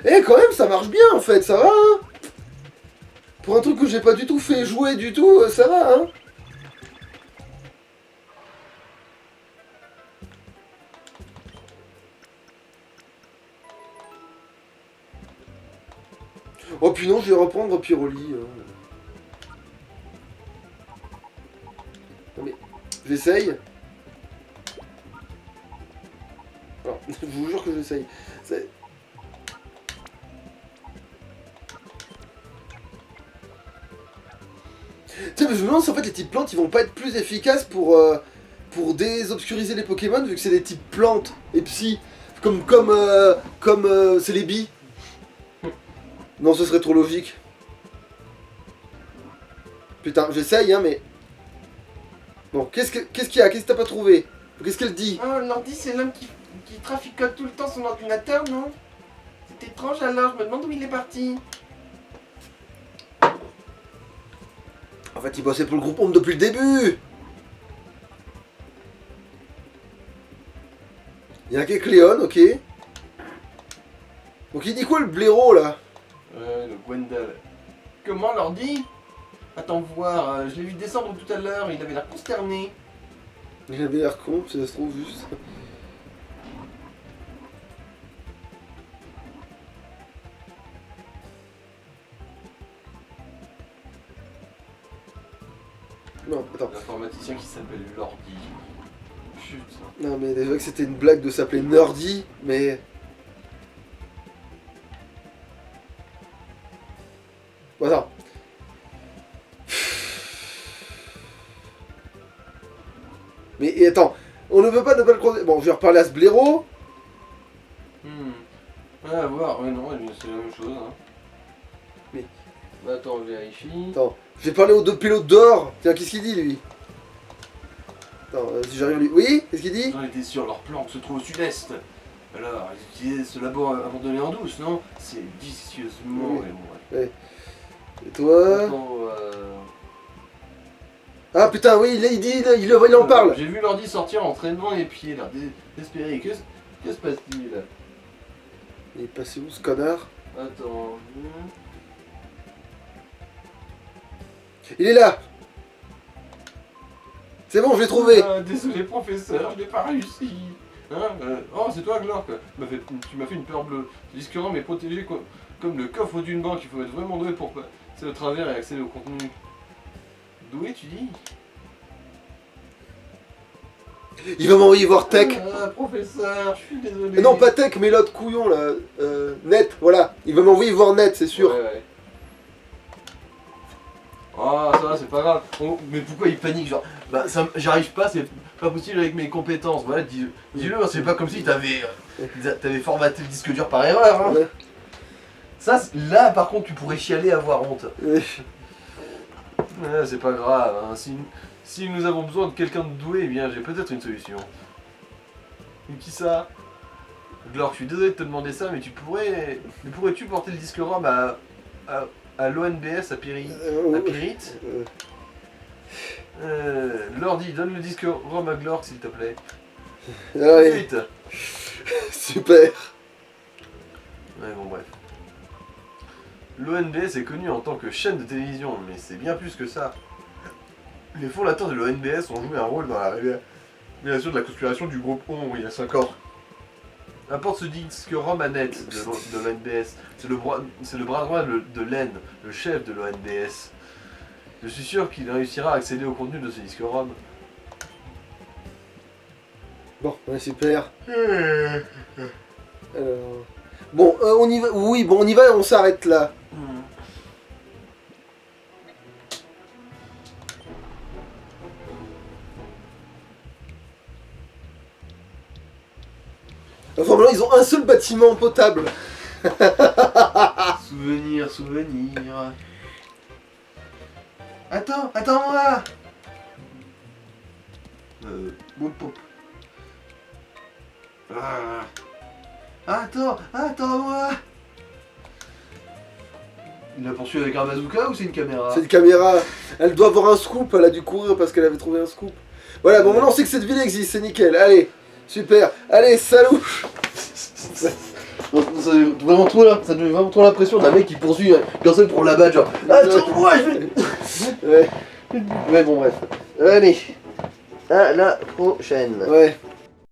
Eh, quand même, ça marche bien, en fait, ça va, hein? Pour un truc que j'ai pas du tout fait jouer du tout, ça va, hein? Oh, puis non, je vais reprendre Pyroli. Non, mais... J'essaye. Alors, je vous jure que j'essaye. Tu sais, mais je me demande si en fait les types plantes ils vont pas être plus efficaces pour désobscuriser les Pokémon vu que c'est des types plantes et psy. Comme c'est les billes. Non, ce serait trop logique. Putain, j'essaye hein, mais... Bon, qu'est-ce qu'il y a? Qu'est-ce que t'as pas trouvé? Qu'est-ce qu'elle dit? Oh, l'ordi, c'est l'homme qui traficote tout le temps son ordinateur, non? C'est étrange alors, je me demande où il est parti. En fait, il bossait pour le groupe Ombre depuis le début. Il y a qu'un Cléon, ok. Donc il dit quoi le blaireau là? Le Gwendal. Comment l'ordi? Attends voir, je l'ai vu descendre tout à l'heure, il avait l'air consterné. Il avait l'air con, ça se trouve juste. Non, attends. L'informaticien qui s'appelle l'ordi. Putain. Non mais déjà que c'était une blague de s'appeler Nerdy, mais... Bon, attends. attends, on ne veut pas ne pas le croiser. Bon, je vais reparler à ce blaireau. Ouais, à voir, ouais, non, c'est la même chose. Hein. Mais- Bah, attends, je vérifie. Attends, je vais parler aux 2 pilotes d'or. Tiens, qu'est-ce qu'il dit lui? Attends, si j'arrive à lui. Oui, qu'est-ce qu'il dit? Ils ont été sur leur plan qui se trouve au sud-est. Alors, ils utilisaient ce labo abandonné en douce, non? C'est vicieusement. Oui. Mais bon, ouais. Et toi? Attends, Ah putain, oui, il dit, il en parle. J'ai vu l'ordi sortir en traînant les pieds, là, désespéré. Que se passe-t-il? Il est passé où ce connard? Attends. Il est là. C'est bon, je l'ai trouvé. Ah, désolé, professeur, je n'ai pas réussi. Hein oh, c'est toi, Glork. Tu m'as fait une peur bleue. Ce disque RAM est protégé comme le coffre d'une banque. Il faut être vraiment doué pour passer au travers et accéder au contenu. Doué, tu dis? Il va m'envoyer voir Tech. Ah, professeur, je suis désolé. Non, pas Tech, mais l'autre couillon là. Net, voilà. Il va m'envoyer voir Net, c'est sûr. Ouais, ouais. Ah, ça va, c'est pas grave. Mais pourquoi il panique? Genre, bah, j'arrive pas, c'est pas possible avec mes compétences. Voilà, dis-le, hein, c'est pas comme si t'avais formaté le disque dur par erreur. Hein. Ouais. Ça, là, par contre, tu pourrais chialer, avoir honte. Ouais. Ouais, c'est pas grave. Hein. Si nous avons besoin de quelqu'un de doué, eh bien, j'ai peut-être une solution. Et qui ça? Glork, je suis désolé de te demander ça, mais pourrais-tu porter le disque RAM à l'ONBS à Pyrite? Lordi, donne le disque ROM à Glork s'il te plaît. Ouais. Vite. Super. Ouais, bon, bref. L'ONBS est connu en tant que chaîne de télévision, mais c'est bien plus que ça. Les fondateurs de l'ONBS ont joué un rôle dans la révélation de la conspiration du groupe Ombre il y a 5 ans. Apporte ce disque ROM à Net de l'ONBS. C'est le bras droit de Len, le chef de l'ONBS. Je suis sûr qu'il réussira à accéder au contenu de ce disque ROM. Bon, ouais, super. Alors... Bon, on y va. Oui, bon, on y va et on s'arrête là. Enfin, maintenant, ils ont un seul bâtiment potable. Souvenir, souvenir. Attends-moi. Bon pop. Attends-moi. Il l'a poursuivi avec un bazooka ou c'est une caméra? C'est une caméra. Elle doit avoir un scoop. Elle a dû courir parce qu'elle avait trouvé un scoop. Voilà, bon, maintenant on sait que cette ville existe. C'est nickel. Allez, super. Allez, salut. Ça devait vraiment trop là, ça devait vraiment trop l'impression d'un mec qui poursuit personne pour la badge genre attends-moi je vais. Ouais. Ouais bon bref. Allez. À la prochaine. Ouais.